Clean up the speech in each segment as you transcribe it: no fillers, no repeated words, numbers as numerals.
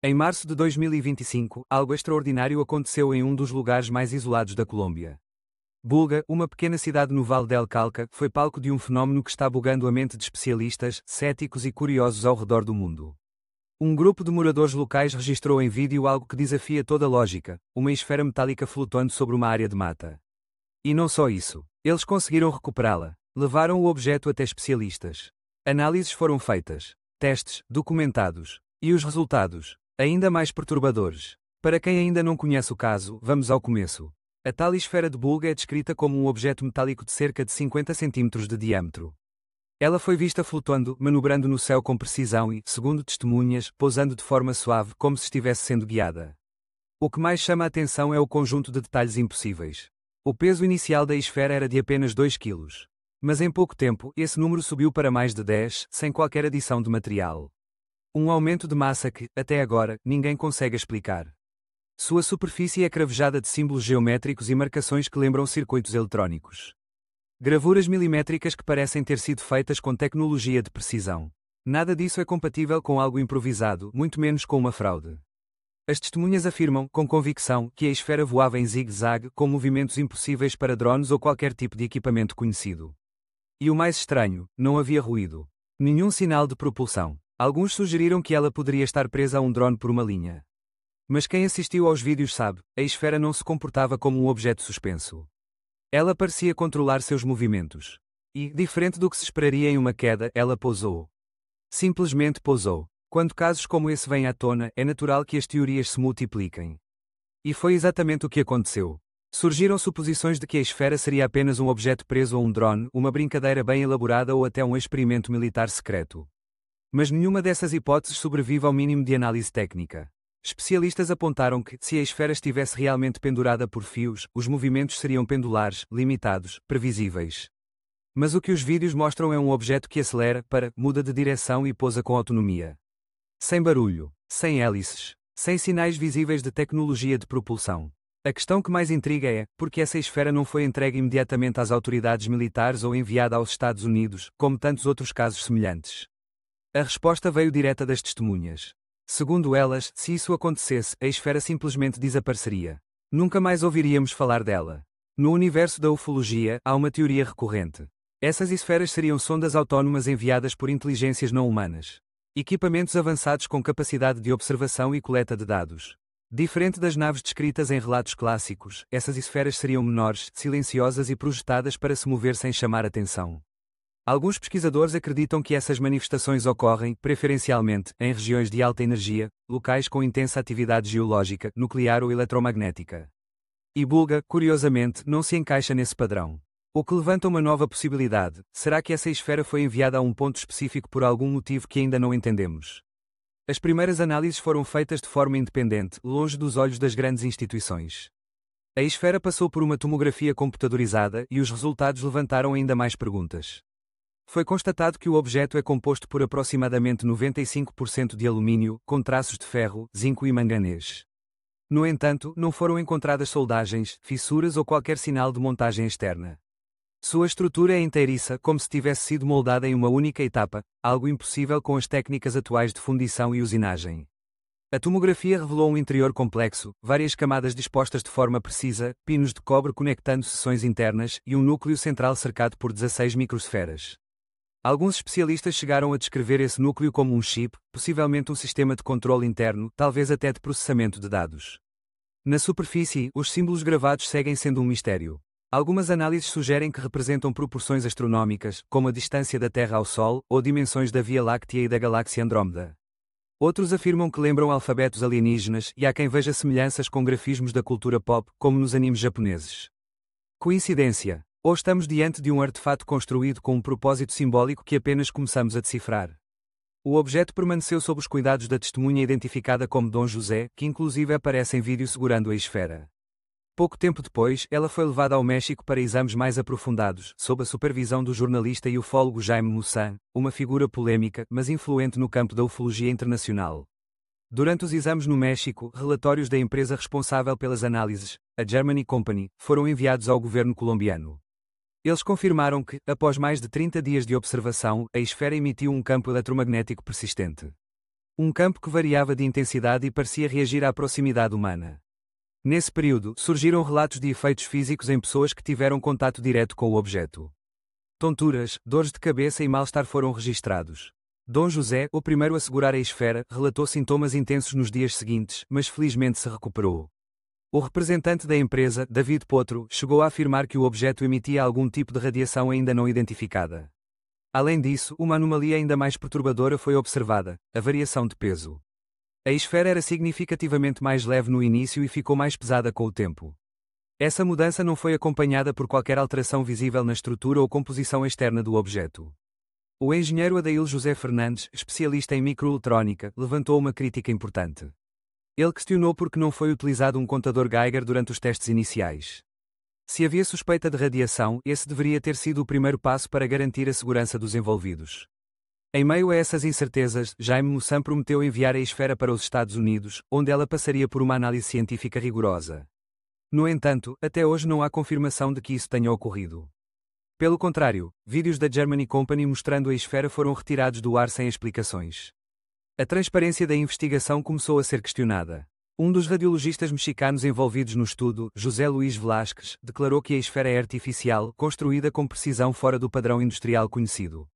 Em março de 2025, algo extraordinário aconteceu em um dos lugares mais isolados da Colômbia. Bulga, uma pequena cidade no Vale del Cauca, foi palco de um fenómeno que está bugando a mente de especialistas, céticos e curiosos ao redor do mundo. Um grupo de moradores locais registrou em vídeo algo que desafia toda lógica: uma esfera metálica flutuando sobre uma área de mata. E não só isso, eles conseguiram recuperá-la. Levaram o objeto até especialistas. Análises foram feitas, testes documentados, e os resultados, ainda mais perturbadores. Para quem ainda não conhece o caso, vamos ao começo. A tal esfera de Bulga é descrita como um objeto metálico de cerca de 50 cm de diâmetro. Ela foi vista flutuando, manobrando no céu com precisão e, segundo testemunhas, pousando de forma suave, como se estivesse sendo guiada. O que mais chama a atenção é o conjunto de detalhes impossíveis. O peso inicial da esfera era de apenas 2 kg. Mas em pouco tempo, esse número subiu para mais de 10, sem qualquer adição de material. Um aumento de massa que, até agora, ninguém consegue explicar. Sua superfície é cravejada de símbolos geométricos e marcações que lembram circuitos eletrónicos. Gravuras milimétricas que parecem ter sido feitas com tecnologia de precisão. Nada disso é compatível com algo improvisado, muito menos com uma fraude. As testemunhas afirmam, com convicção, que a esfera voava em zigue-zague, com movimentos impossíveis para drones ou qualquer tipo de equipamento conhecido. E o mais estranho, não havia ruído. Nenhum sinal de propulsão. Alguns sugeriram que ela poderia estar presa a um drone por uma linha. Mas quem assistiu aos vídeos sabe, a esfera não se comportava como um objeto suspenso. Ela parecia controlar seus movimentos. E, diferente do que se esperaria em uma queda, ela pousou. Simplesmente pousou. Quando casos como esse vêm à tona, é natural que as teorias se multipliquem. E foi exatamente o que aconteceu. Surgiram suposições de que a esfera seria apenas um objeto preso a um drone, uma brincadeira bem elaborada ou até um experimento militar secreto. Mas nenhuma dessas hipóteses sobrevive ao mínimo de análise técnica. Especialistas apontaram que, se a esfera estivesse realmente pendurada por fios, os movimentos seriam pendulares, limitados, previsíveis. Mas o que os vídeos mostram é um objeto que acelera, muda de direção e pousa com autonomia. Sem barulho, sem hélices, sem sinais visíveis de tecnologia de propulsão. A questão que mais intriga é, por que essa esfera não foi entregue imediatamente às autoridades militares ou enviada aos Estados Unidos, como tantos outros casos semelhantes? A resposta veio direta das testemunhas. Segundo elas, se isso acontecesse, a esfera simplesmente desapareceria. Nunca mais ouviríamos falar dela. No universo da ufologia, há uma teoria recorrente. Essas esferas seriam sondas autónomas enviadas por inteligências não humanas. Equipamentos avançados com capacidade de observação e coleta de dados. Diferente das naves descritas em relatos clássicos, essas esferas seriam menores, silenciosas e projetadas para se mover sem chamar atenção. Alguns pesquisadores acreditam que essas manifestações ocorrem, preferencialmente, em regiões de alta energia, locais com intensa atividade geológica, nuclear ou eletromagnética. E Bulga, curiosamente, não se encaixa nesse padrão. O que levanta uma nova possibilidade: será que essa esfera foi enviada a um ponto específico por algum motivo que ainda não entendemos? As primeiras análises foram feitas de forma independente, longe dos olhos das grandes instituições. A esfera passou por uma tomografia computadorizada e os resultados levantaram ainda mais perguntas. Foi constatado que o objeto é composto por aproximadamente 95% de alumínio, com traços de ferro, zinco e manganês. No entanto, não foram encontradas soldagens, fissuras ou qualquer sinal de montagem externa. Sua estrutura é inteiriça, como se tivesse sido moldada em uma única etapa, algo impossível com as técnicas atuais de fundição e usinagem. A tomografia revelou um interior complexo, várias camadas dispostas de forma precisa, pinos de cobre conectando seções internas e um núcleo central cercado por 16 microsferas. Alguns especialistas chegaram a descrever esse núcleo como um chip, possivelmente um sistema de controle interno, talvez até de processamento de dados. Na superfície, os símbolos gravados seguem sendo um mistério. Algumas análises sugerem que representam proporções astronómicas, como a distância da Terra ao Sol, ou dimensões da Via Láctea e da galáxia Andrómeda. Outros afirmam que lembram alfabetos alienígenas, e há quem veja semelhanças com grafismos da cultura pop, como nos animes japoneses. Coincidência? Ou estamos diante de um artefato construído com um propósito simbólico que apenas começamos a decifrar? O objeto permaneceu sob os cuidados da testemunha identificada como Dom José, que inclusive aparece em vídeo segurando a esfera. Pouco tempo depois, ela foi levada ao México para exames mais aprofundados, sob a supervisão do jornalista e ufólogo Jaime Maussan, uma figura polêmica, mas influente no campo da ufologia internacional. Durante os exames no México, relatórios da empresa responsável pelas análises, a Germany Company, foram enviados ao governo colombiano. Eles confirmaram que, após mais de 30 dias de observação, a esfera emitiu um campo eletromagnético persistente. Um campo que variava de intensidade e parecia reagir à proximidade humana. Nesse período, surgiram relatos de efeitos físicos em pessoas que tiveram contato direto com o objeto. Tonturas, dores de cabeça e mal-estar foram registrados. Dom José, o primeiro a segurar a esfera, relatou sintomas intensos nos dias seguintes, mas felizmente se recuperou. O representante da empresa, David Potro, chegou a afirmar que o objeto emitia algum tipo de radiação ainda não identificada. Além disso, uma anomalia ainda mais perturbadora foi observada: a variação de peso. A esfera era significativamente mais leve no início e ficou mais pesada com o tempo. Essa mudança não foi acompanhada por qualquer alteração visível na estrutura ou composição externa do objeto. O engenheiro Adail José Fernandes, especialista em microeletrônica, levantou uma crítica importante. Ele questionou por que não foi utilizado um contador Geiger durante os testes iniciais. Se havia suspeita de radiação, esse deveria ter sido o primeiro passo para garantir a segurança dos envolvidos. Em meio a essas incertezas, Jaime Moussan prometeu enviar a esfera para os Estados Unidos, onde ela passaria por uma análise científica rigorosa. No entanto, até hoje não há confirmação de que isso tenha ocorrido. Pelo contrário, vídeos da Germany Company mostrando a esfera foram retirados do ar sem explicações. A transparência da investigação começou a ser questionada. Um dos radiologistas mexicanos envolvidos no estudo, José Luís Velásquez, declarou que a esfera é artificial, construída com precisão fora do padrão industrial conhecido.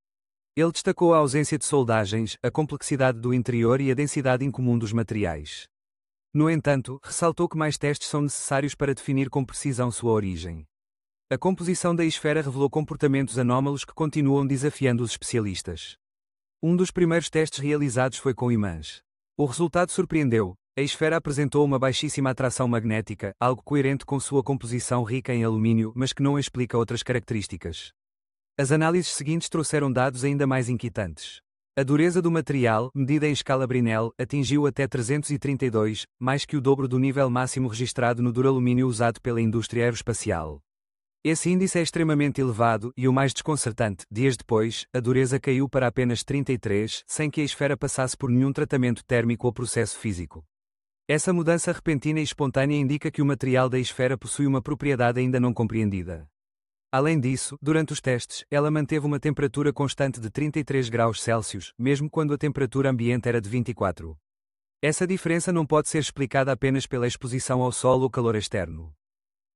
Ele destacou a ausência de soldagens, a complexidade do interior e a densidade incomum dos materiais. No entanto, ressaltou que mais testes são necessários para definir com precisão sua origem. A composição da esfera revelou comportamentos anómalos que continuam desafiando os especialistas. Um dos primeiros testes realizados foi com ímãs. O resultado surpreendeu. A esfera apresentou uma baixíssima atração magnética, algo coerente com sua composição rica em alumínio, mas que não explica outras características. As análises seguintes trouxeram dados ainda mais inquietantes. A dureza do material, medida em escala Brinell, atingiu até 332, mais que o dobro do nível máximo registrado no duralumínio usado pela indústria aeroespacial. Esse índice é extremamente elevado e o mais desconcertante: dias depois, a dureza caiu para apenas 33, sem que a esfera passasse por nenhum tratamento térmico ou processo físico. Essa mudança repentina e espontânea indica que o material da esfera possui uma propriedade ainda não compreendida. Além disso, durante os testes, ela manteve uma temperatura constante de 33 graus Celsius, mesmo quando a temperatura ambiente era de 24. Essa diferença não pode ser explicada apenas pela exposição ao sol ou calor externo.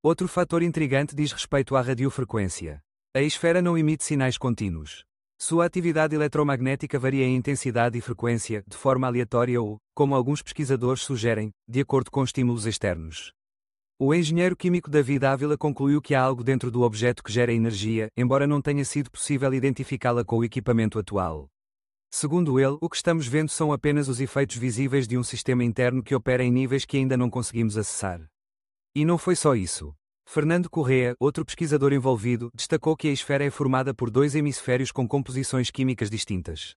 Outro fator intrigante diz respeito à radiofrequência. A esfera não emite sinais contínuos. Sua atividade eletromagnética varia em intensidade e frequência, de forma aleatória ou, como alguns pesquisadores sugerem, de acordo com estímulos externos. O engenheiro químico David Ávila concluiu que há algo dentro do objeto que gera energia, embora não tenha sido possível identificá-la com o equipamento atual. Segundo ele, o que estamos vendo são apenas os efeitos visíveis de um sistema interno que opera em níveis que ainda não conseguimos acessar. E não foi só isso. Fernando Correa, outro pesquisador envolvido, destacou que a esfera é formada por dois hemisférios com composições químicas distintas.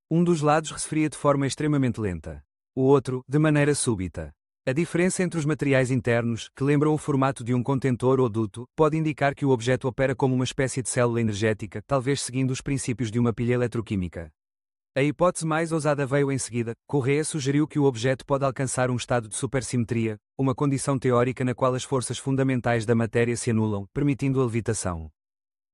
Um dos lados resfria de forma extremamente lenta. O outro, de maneira súbita. A diferença entre os materiais internos, que lembram o formato de um contentor ou duto, pode indicar que o objeto opera como uma espécie de célula energética, talvez seguindo os princípios de uma pilha eletroquímica. A hipótese mais ousada veio em seguida. Correa sugeriu que o objeto pode alcançar um estado de supersimetria, uma condição teórica na qual as forças fundamentais da matéria se anulam, permitindo a levitação.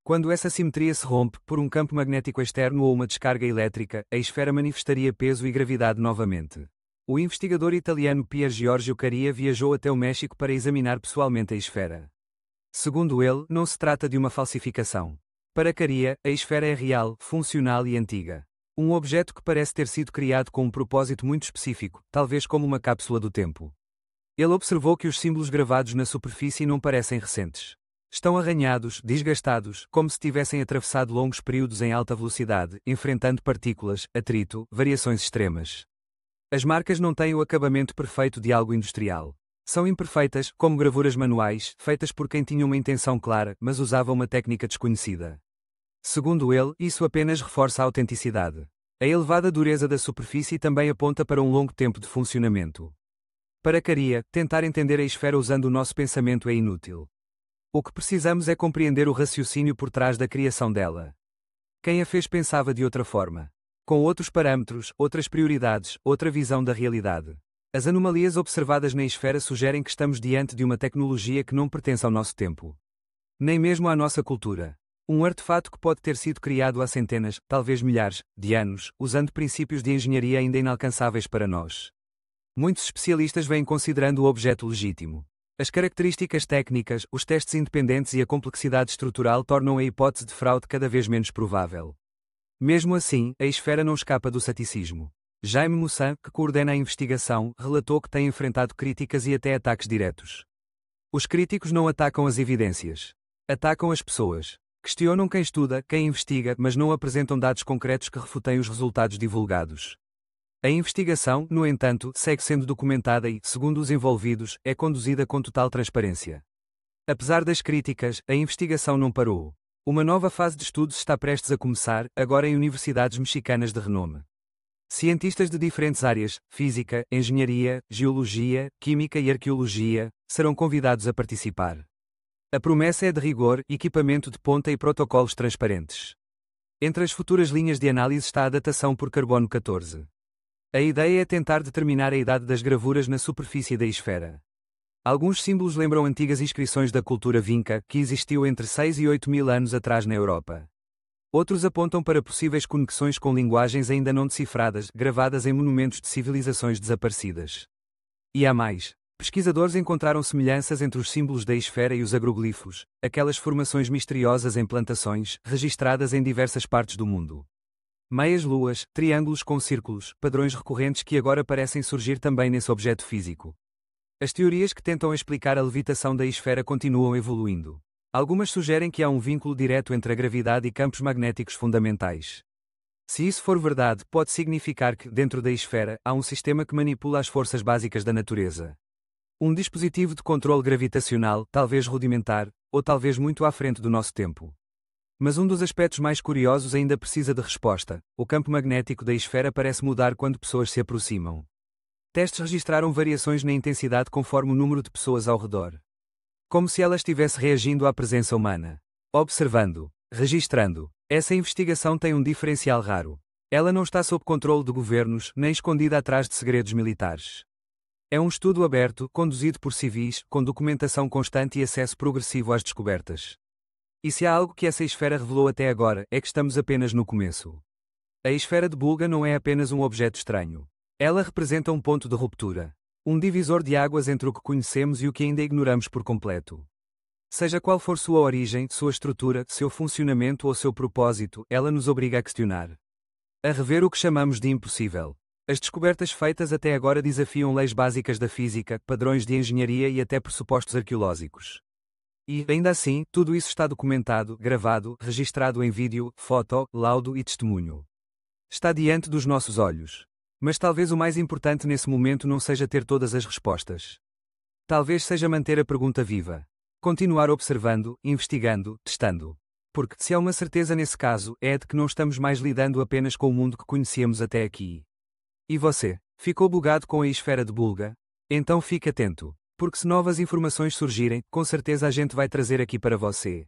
Quando essa simetria se rompe, por um campo magnético externo ou uma descarga elétrica, a esfera manifestaria peso e gravidade novamente. O investigador italiano Pier Giorgio Caria viajou até o México para examinar pessoalmente a esfera. Segundo ele, não se trata de uma falsificação. Para Caria, a esfera é real, funcional e antiga. Um objeto que parece ter sido criado com um propósito muito específico, talvez como uma cápsula do tempo. Ele observou que os símbolos gravados na superfície não parecem recentes. Estão arranhados, desgastados, como se tivessem atravessado longos períodos em alta velocidade, enfrentando partículas, atrito, variações extremas. As marcas não têm o acabamento perfeito de algo industrial. São imperfeitas, como gravuras manuais, feitas por quem tinha uma intenção clara, mas usava uma técnica desconhecida. Segundo ele, isso apenas reforça a autenticidade. A elevada dureza da superfície também aponta para um longo tempo de funcionamento. Para Caria, tentar entender a esfera usando o nosso pensamento é inútil. O que precisamos é compreender o raciocínio por trás da criação dela. Quem a fez pensava de outra forma. Com outros parâmetros, outras prioridades, outra visão da realidade. As anomalias observadas na esfera sugerem que estamos diante de uma tecnologia que não pertence ao nosso tempo. Nem mesmo à nossa cultura. Um artefato que pode ter sido criado há centenas, talvez milhares, de anos, usando princípios de engenharia ainda inalcançáveis para nós. Muitos especialistas vêm considerando o objeto legítimo. As características técnicas, os testes independentes e a complexidade estrutural tornam a hipótese de fraude cada vez menos provável. Mesmo assim, a esfera não escapa do ceticismo. Jaime Moussin, que coordena a investigação, relatou que tem enfrentado críticas e até ataques diretos. Os críticos não atacam as evidências. Atacam as pessoas. Questionam quem estuda, quem investiga, mas não apresentam dados concretos que refutem os resultados divulgados. A investigação, no entanto, segue sendo documentada e, segundo os envolvidos, é conduzida com total transparência. Apesar das críticas, a investigação não parou. Uma nova fase de estudos está prestes a começar, agora em universidades mexicanas de renome. Cientistas de diferentes áreas, física, engenharia, geologia, química e arqueologia, serão convidados a participar. A promessa é de rigor, equipamento de ponta e protocolos transparentes. Entre as futuras linhas de análise está a datação por carbono 14. A ideia é tentar determinar a idade das gravuras na superfície da esfera. Alguns símbolos lembram antigas inscrições da cultura Vinca, que existiu entre 6 e 8 mil anos atrás na Europa. Outros apontam para possíveis conexões com linguagens ainda não decifradas, gravadas em monumentos de civilizações desaparecidas. E há mais. Pesquisadores encontraram semelhanças entre os símbolos da esfera e os agroglifos, aquelas formações misteriosas em plantações, registradas em diversas partes do mundo. Meias-luas, triângulos com círculos, padrões recorrentes que agora parecem surgir também nesse objeto físico. As teorias que tentam explicar a levitação da esfera continuam evoluindo. Algumas sugerem que há um vínculo direto entre a gravidade e campos magnéticos fundamentais. Se isso for verdade, pode significar que, dentro da esfera, há um sistema que manipula as forças básicas da natureza. Um dispositivo de controle gravitacional, talvez rudimentar, ou talvez muito à frente do nosso tempo. Mas um dos aspectos mais curiosos ainda precisa de resposta: o campo magnético da esfera parece mudar quando pessoas se aproximam. Testes registraram variações na intensidade conforme o número de pessoas ao redor. Como se ela estivesse reagindo à presença humana. Observando, registrando. Essa investigação tem um diferencial raro. Ela não está sob controle de governos, nem escondida atrás de segredos militares. É um estudo aberto, conduzido por civis, com documentação constante e acesso progressivo às descobertas. E se há algo que essa esfera revelou até agora, é que estamos apenas no começo. A esfera de Bulga não é apenas um objeto estranho. Ela representa um ponto de ruptura. Um divisor de águas entre o que conhecemos e o que ainda ignoramos por completo. Seja qual for sua origem, sua estrutura, seu funcionamento ou seu propósito, ela nos obriga a questionar. A rever o que chamamos de impossível. As descobertas feitas até agora desafiam leis básicas da física, padrões de engenharia e até pressupostos arqueológicos. E, ainda assim, tudo isso está documentado, gravado, registrado em vídeo, foto, laudo e testemunho. Está diante dos nossos olhos. Mas talvez o mais importante nesse momento não seja ter todas as respostas. Talvez seja manter a pergunta viva. Continuar observando, investigando, testando. Porque, se há uma certeza nesse caso, é a de que não estamos mais lidando apenas com o mundo que conhecíamos até aqui. E você? Ficou bugado com a esfera de Bulga? Então fique atento. Porque se novas informações surgirem, com certeza a gente vai trazer aqui para você.